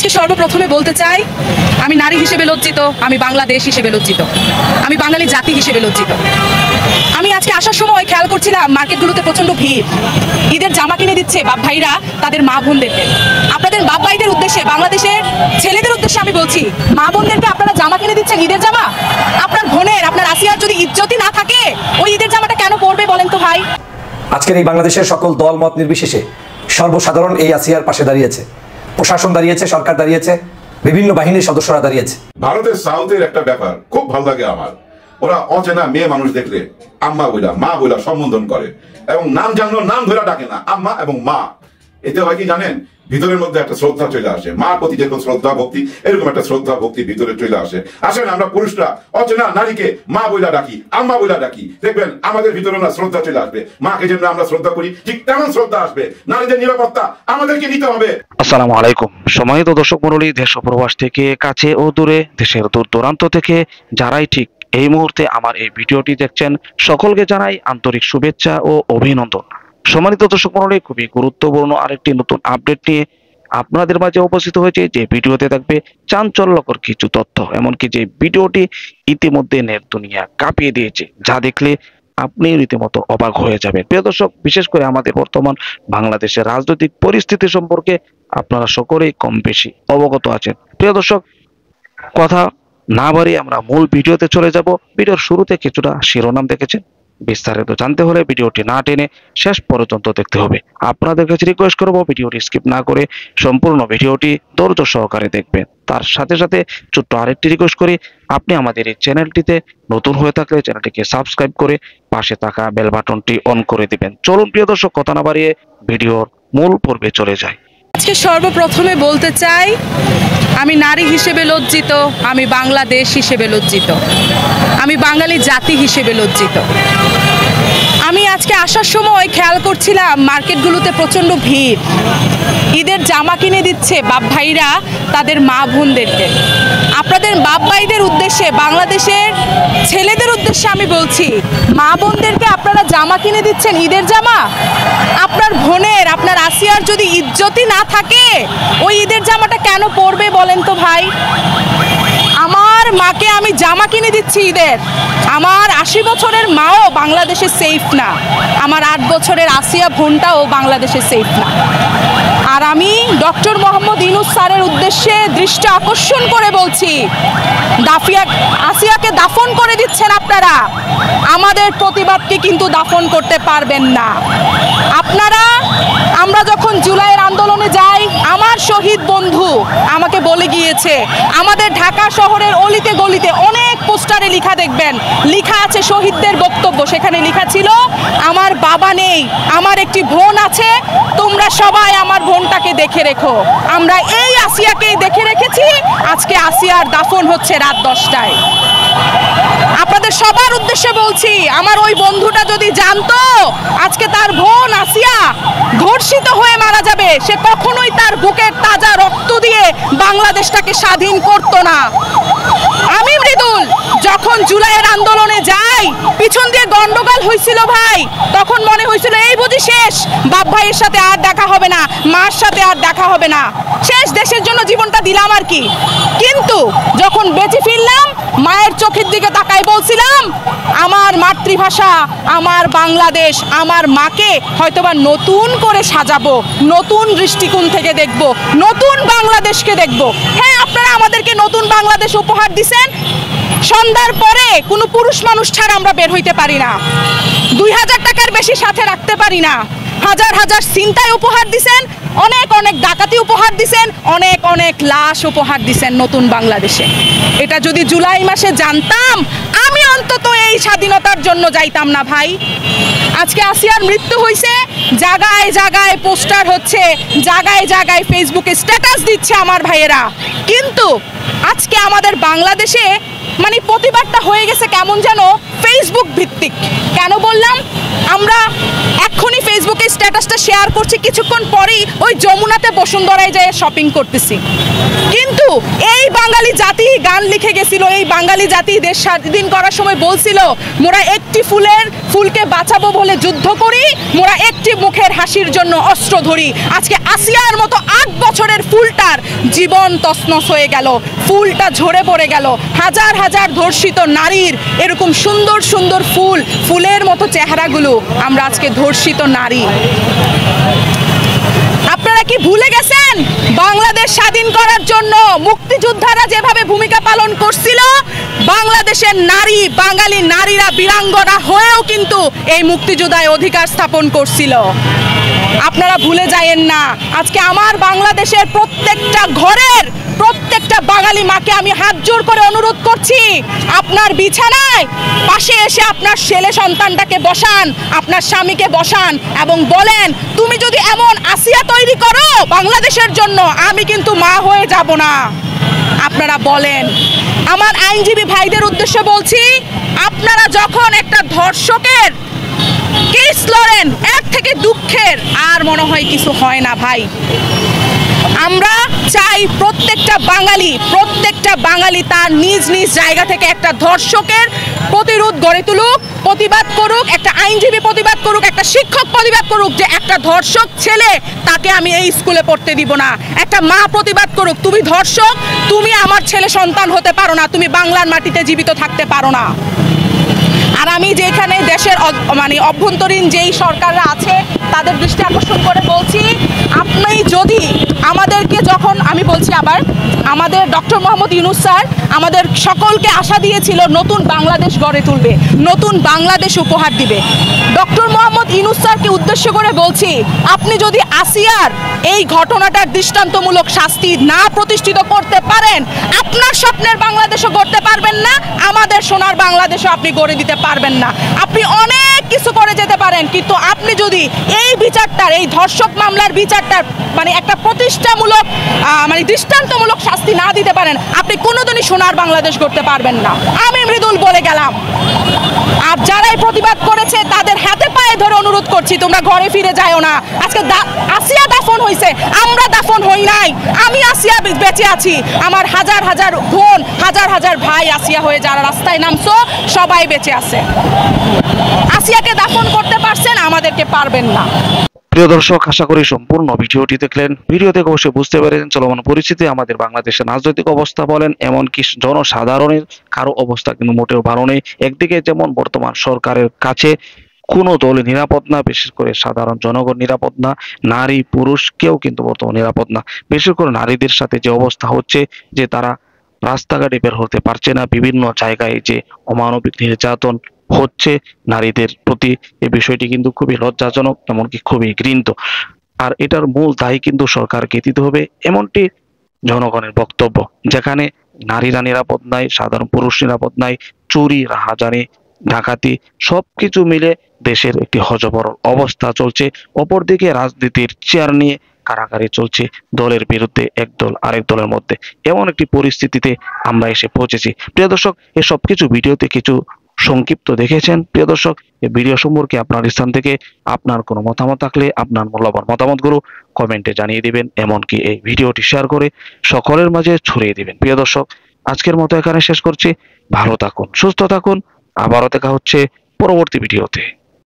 আজকে সর্বপ্রথমে বলতে চাই, আমি নারী হিসেবে লজ্জিত, আমি বাংলাদেশ হিসেবে লজ্জিত, আমি বাঙালি জাতি হিসেবে লজ্জিত। আমি আজকে আসার সময় খেয়াল করছিলাম মার্কেটগুলোতে প্রচন্ড ভিড়। ঈদের জামা কিনে দিচ্ছে বাপ ভাইরা তাদের মা বোনদেরকে। আপনাদের বাপ ভাইদের উদ্দেশ্যে, বাংলাদেশের ছেলেদের উদ্দেশ্যে আমি বলছি, মা বোনদেরকে আপনারা জামা কিনে দিচ্ছেন, ঈদের জামা। আপনার বোনের, আপনার আসিয়ার যদি ইজ্জতই না থাকে, ওই ঈদের জামাটা কেন পরবে বলেন তো ভাই? আজকের এই বাংলাদেশের সকল দল মত নির্বিশেষে সর্বসাধারণ এই আসিয়ার পাশে দাঁড়িয়েছে। প্রশাসন দাঁড়িয়েছে, সরকার দাঁড়িয়েছে, বিভিন্ন বাহিনীর সদস্যরা দাঁড়িয়েছে। ভারতের সাউথের একটা ব্যাপার খুব ভালো লাগে আমার, ওরা অচেনা মেয়ে মানুষ দেখলে আম্মা বইলা, মা বইলা সম্বোধন করে এবং নাম জানলো নাম ধরে ডাকে না, আম্মা এবং মা। এতে হয় কি জানেন, ভিতরের মধ্যে একটা শ্রদ্ধা চলে আসে, মার প্রতি যেরকম শ্রদ্ধা ভক্তি, এরকম একটা শ্রদ্ধা ভক্তি ভিতরে চলে আসে। আসেন আমরা পুরুষরা অচেনা নারীকে মা বইলা ডাকি, আম্মা বইলা ডাকি, দেখবেন আমাদের ভিতরে না শ্রদ্ধা চলে আসবে। মাকে যেমন আমরা শ্রদ্ধা করি, ঠিক তেমন শ্রদ্ধা আসবে। নারীদের নিরাপত্তা আমাদেরকে নিতে হবে। আসসালামু আলাইকুম সম্মানিত দর্শক মণ্ডলী, দেশ ও প্রবাস থেকে, কাছে ও দূরে, দেশের দূর দূরান্ত থেকে যারাই ঠিক এই মুহূর্তে আমার এই ভিডিওটি দেখছেন, সকলকে জানাই আন্তরিক শুভেচ্ছা ও অভিনন্দন। সম্মানিত দর্শক মণ্ডলী, খুবই গুরুত্বপূর্ণ আরেকটি নতুন আপডেট নিয়ে আপনাদের মাঝে উপস্থিত হয়েছে। যে ভিডিওতে থাকবে চাঞ্চল্যকর কিছু তথ্য, এমনকি যে ভিডিওটি ইতিমধ্যে নেট দুনিয়া কাঁপিয়ে দিয়েছে, যা দেখলে আপনি রীতিমতো অবাক হয়ে যাবেন। প্রিয় দর্শক, বিশেষ করে আমাদের বর্তমান বাংলাদেশের রাজনৈতিক পরিস্থিতি সম্পর্কে আপনারা সকলেই কম বেশি অবগত আছেন। প্রিয় দর্শক, কথা না বাড়িয়ে আমরা মূল ভিডিওতে চলে যাব। ভিডিওর শুরুতে কিছুটা শিরোনাম দেখেছেন, বিস্তারিত জানতে হলে ভিডিওটি না টেনে শেষ পর্যন্ত দেখতে হবে। আপনাদের কাছে রিকোয়েস্ট করব, ভিডিওটি স্কিপ না করে সম্পূর্ণ ভিডিওটি ধৈর্য সহকারে দেখবেন। তার সাথে সাথে ছোট্ট আরেকটি রিকোয়েস্ট করি, আপনি আমাদের এই চ্যানেলটিতে নতুন হয়ে থাকলে চ্যানেলটিকে সাবস্ক্রাইব করে পাশে থাকা বেল বাটনটি অন করে দিবেন। চলুন প্রিয় দর্শক, কথা না বাড়িয়ে ভিডিওর মূল পর্বে চলে যাই। আজকে সর্বপ্রথমে বলতে চাই, আমি নারী হিসেবে লজ্জিত, আমি বাংলাদেশ হিসেবে লজ্জিত, আমি বাঙালি জাতি হিসেবে লজ্জিত। আমি আজকে আসার সময় খেয়াল করছিলাম মার্কেটগুলোতে প্রচণ্ড ভিড়। ঈদের জামা কিনে দিচ্ছে বাপ ভাইরা তাদের মা বোনদেরকে। আপনাদের বাপ ভাইদের উদ্দেশ্যে, বাংলাদেশের ছেলেদের উদ্দেশ্যে আমি বলছি, মা বোনদেরকে আপনারা জামা কিনে দিচ্ছেন, ঈদের জামা। আপনার বোনের, আপনার আসিয়ার যদি ইজ্জতই না থাকে, ওই ঈদের জামাটা কেন পরবে বলেন তো ভাই? আমার মাকে আমি জামা কিনে দিচ্ছি ঈদের, আমার 80 বছরের মাও বাংলাদেশে সেফ না, আমার 8 বছরের আসিয়া বোনটাও বাংলাদেশে সেফ না। আর আমি ডক্টর মোহাম্মদ ইউনূস স্যারের উদ্দেশ্যে দৃষ্টি আকর্ষণ করে বলছি, আসিয়াকে দাফন করে দিচ্ছেন আপনারা, আমাদের প্রতিবাদকে কিন্তু দাফন করতে পারবেন না আপনারা। আমরা যখন জুলাইয়ের আন্দোলনে যাই, আমার শহীদ বন্ধু আমাকে বলে গিয়েছে, আমাদের ঢাকা শহরের অলিতে গলিতে অনেক পোস্টারে লেখা দেখবেন, লেখা আছে শহীদদের বক্তব্য। সেখানে লেখা ছিল, আমার বাবা নেই, আমার একটি বোন আছে, তোমরা সবাই আমার বোনটাকে দেখে রেখো। আমরা এই আসিয়াকেই দেখে রেখেছি। আজকে আসিয়ার দাফন হচ্ছে রাত 10টায়। আপনাদের সবার উদ্দেশ্যে বলছি, আমার ওই বন্ধুটা যদি জানতো আজকে তার বোন আসিয়া ধর্ষিত হয়ে মারা যাবে, সে কখনোই তার বুকের তাজা রক্ত দিয়ে বাংলাদেশটাকে স্বাধীন করত না। আমি মৃদুল যখন জুলাইয়ের আন্দোলনে যাই, পিছন দিয়ে গন্ডগোল হয়েছিল ভাই, তখন মনে হয়েছিল এই বুঝি শেষ, বাপ ভাইয়ের সাথে আর দেখা হবে না, মার সাথে আর দেখা হবে না, শেষ, দেশের জন্য জীবনটা দিলাম আর কি। কিন্তু যখন বেঁচে ফিরলাম, মায়ের চোখের দিকে তাকাই বলছিলাম, আমার মাতৃভাষা, আমার বাংলাদেশ, আমার মাকে হয়তোবা নতুন করে সাজাবো, নতুন দৃষ্টিকোণ থেকে দেখব, নতুন বাংলাদেশকে দেখব। হ্যাঁ, আপনারা আমাদেরকে নতুন বাংলাদেশ উপহার দিছেন। সন্ধ্যার পরে কোনো পুরুষ মানুষ ছাড়া আমরা বের হইতে পারি না, 2000 টাকার বেশি সাথে রাখতে পারি না, হাজার হাজার ছিনতাই উপহার দিছেন, অনেক অনেক ডাকাতি উপহার দিছেন, অনেক অনেক লাশ উপহার দিছেন নতুন বাংলাদেশে। এটা যদি জুলাই মাসে জানতাম, আমি অন্তত এই স্বাধীনতার জন্য যাইতাম না ভাই। আজকে আসিয়ার মৃত্যু হয়েছে, জায়গায় জায়গায় পোস্টার হচ্ছে, জায়গায় জায়গায় ফেসবুকে স্ট্যাটাস দিচ্ছে আমার ভাইয়েরা, কিন্তু আজকে আমাদের বাংলাদেশে মানে প্রতিবাদটা হয়ে গেছে কেমন যেন ফেসবুক ভিত্তিক। কেন বললাম? আমরা এক্ষুনি ফেসবুকে স্ট্যাটাসটা শেয়ার করছি, কিছুক্ষণ পরেই ওই যমুনাতে বসুন্ধরায় যায় শপিং করতেছি। কিন্তু এই বাঙালি জাতি গান লিখে গেছিল, এই বাঙালি জাতি দেশ স্বাধীন করার সময় বলছিল, মোরা একটি একটি ফুলকে বাঁচাবো বলে যুদ্ধ করি, মোরা একটি মুখের হাসির জন্য অস্ত্র ধরি। আজকে আসিয়ার মতো 8 বছরের ফুলটার জীবন তছনছ হয়ে গেল, ফুলটা ঝরে পড়ে গেল। হাজার হাজার ধর্ষিত নারীর এরকম সুন্দর সুন্দর ফুলের মতো চেহারাগুলো আমরা আজকে ধর্ষিত নারী। আপনারা কি ভুলে গেছেন বাংলাদেশ স্বাধীন করার জন্য মুক্তিযোদ্ধারা যেভাবে ভূমিকা পালন করছিল? বাংলাদেশের নারী, বাঙালি নারীরা বীরাঙ্গনা হয়েও কিন্তু এই মুক্তিযোদ্ধায় অধিকার স্থাপন করছিল। আপনারা ভুলে যায়েন না। আজকে আমার বাংলাদেশের প্রত্যেকটা ঘরের প্রত্যেকটা বাঙালি মাকে আমি হাত জোর করে অনুরোধ করছি, আপনার বিছানায় পাশে এসে আপনার ছেলে সন্তানটাকে বসান, আপনার স্বামীকে বসান এবং বলেন, তুমি যদি এমন আসিয়া তৈরি করো বাংলাদেশের জন্য, আমি কিন্তু মা হয়ে যাব না। আপনারা বলেন। আমার আইনজীবী ভাইদের উদ্দেশ্যে বলছি, আপনারা যখন একটা ধর্ষকের কেস লড়েন, এর থেকে দুঃখের আর মনে হয় কিছু হয় না ভাই। আমরা চাই প্রত্যেকটা বাঙালি তার নিজ নিজ জায়গা থেকে একটা ধর্ষকের প্রতিরোধ গড়ে তুলুক, প্রতিবাদ করুক, একটা আইনজীবী প্রতিবাদ করুক, একটা শিক্ষক প্রতিবাদ করুক যে একটা ধর্ষক ছেলে, তাকে আমি এই স্কুলে পড়তে দিব না। একটা মা প্রতিবাদ করুক, তুমি ধর্ষক, তুমি আমার ছেলে সন্তান হতে পারো না, তুমি বাংলার মাটিতে জীবিত থাকতে পারো না। আর আমি যেখানে দেশের অভ্যন্তরীণ যেই সরকাররা আছে তাদের দৃষ্টি আকর্ষণ করে বলছি, আপনি যদি আমাদেরকে, যখন আমি বলছি আবার, আমাদের ডক্টর মোহাম্মদ ইউনূস স্যার আমাদের সকলকে আশা দিয়েছিল নতুন বাংলাদেশ গড়ে তুলবে, নতুন বাংলাদেশ উপহার দিবে। ডক্টর মোহাম্মদ ইউনূস স্যারকে উদ্দেশ্য করে বলছি, আপনি যদি আসিয়ার এই ঘটনাটার দৃষ্টান্তমূলক শাস্তি না প্রতিষ্ঠিত করতে পারেন, আপনার স্বপ্নের বাংলাদেশও গড়তে পারবেন না, আমাদের সোনার বাংলাদেশও আপনি গড়ে দিতে পারবেন না। আপনি অনেক কিছু করে যেতে পারেন, কিন্তু আপনি যদি এই বিচারটার, এই ধর্ষক মামলার বিচারটার একটা প্রতিষ্ঠামূলক দৃষ্টান্তমূলক শাস্তি না দিতে পারেন, আপনি কোনোদিনই সোনার বাংলাদেশ গড়তে পারবেন না। আমি মৃদুল বলে গেলাম। আর যারাই প্রতিবাদ করেছে তাদের হাতে পায়ে ধরে অনুরোধ করছি, তোমরা ঘরে ফিরে যাও না। আজকে আসিয়া দাফন হয়েছে, আমরা দাফন হই নাই। আমি আসিয়া বেঁচে আছি, আমার হাজার হাজার বোন, হাজার হাজার ভাই আসিয়া হয়ে যারা রাস্তায় নামছো সবাই বেঁচে আছে। আসিয়াকে দাফন করতে পারছেন, আমাদেরকে পারবেন না। প্রিয় দর্শক, আশা করি সম্পূর্ণ ভিডিওটি দেখলেন। ভিডিও থেকে অবশ্যই বুঝতে পেরেছেন চলমান পরিস্থিতি, আমাদের বাংলাদেশের রাজনৈতিক অবস্থা বলেন, এমনকি জনসাধারণের কারো অবস্থা কিন্তু মোটেও ভালো নেই। একদিকে যেমন বর্তমান সরকারের কাছে কোনো দল নিরাপদ না, বিশেষ করে সাধারণ জনগণ নিরাপদ না, নারী পুরুষ কেউ কিন্তু বর্তমান নিরাপদ না। বিশেষ করে নারীদের সাথে যে অবস্থা হচ্ছে, যে তারা রাস্তাঘাটে বের হতে পারছে না, বিভিন্ন জায়গায় যে অমানবিক নির্যাতন হচ্ছে নারীদের প্রতি, এই বিষয়টি কিন্তু খুবই লজ্জাজনক, এমনকি খুবই ঘৃণিত। আর এটার মূল দায়ী কিন্তু সরকারকে দিতে হবে, এমনটি জনগণের বক্তব্য। যেখানে নারীরা নিরাপদ নাই, সাধারণ পুরুষ নিরাপদ নাই, চুরি, রাহাজানি, ডাকাতি সবকিছু মিলে দেশের একটি হযবরল অবস্থা চলছে। অপরদিকে রাজনীতির চেয়ার নিয়ে কারাকারি চলছে দলের বিরুদ্ধে এক দল আরেক দলের মধ্যে। এমন একটি পরিস্থিতিতে আমরা এসে পৌঁছেছি। প্রিয় দর্শক, এই সবকিছু ভিডিওতে কিছু সংক্ষিপ্ত দেখেছেন। প্রিয় দর্শক, এই ভিডিও সম্পর্কে আপনার স্থান থেকে আপনার কোনো মতামত থাকলে আপনার মূল্যবান মতামতগুলো কমেন্টে জানিয়ে দিবেন, এমনকি এই ভিডিওটি শেয়ার করে সকলের মাঝে ছড়িয়ে দিবেন। প্রিয় দর্শক, আজকের মতো এখানে শেষ করছি। ভালো থাকুন, সুস্থ থাকুন, আবারও দেখা হচ্ছে পরবর্তী ভিডিওতে।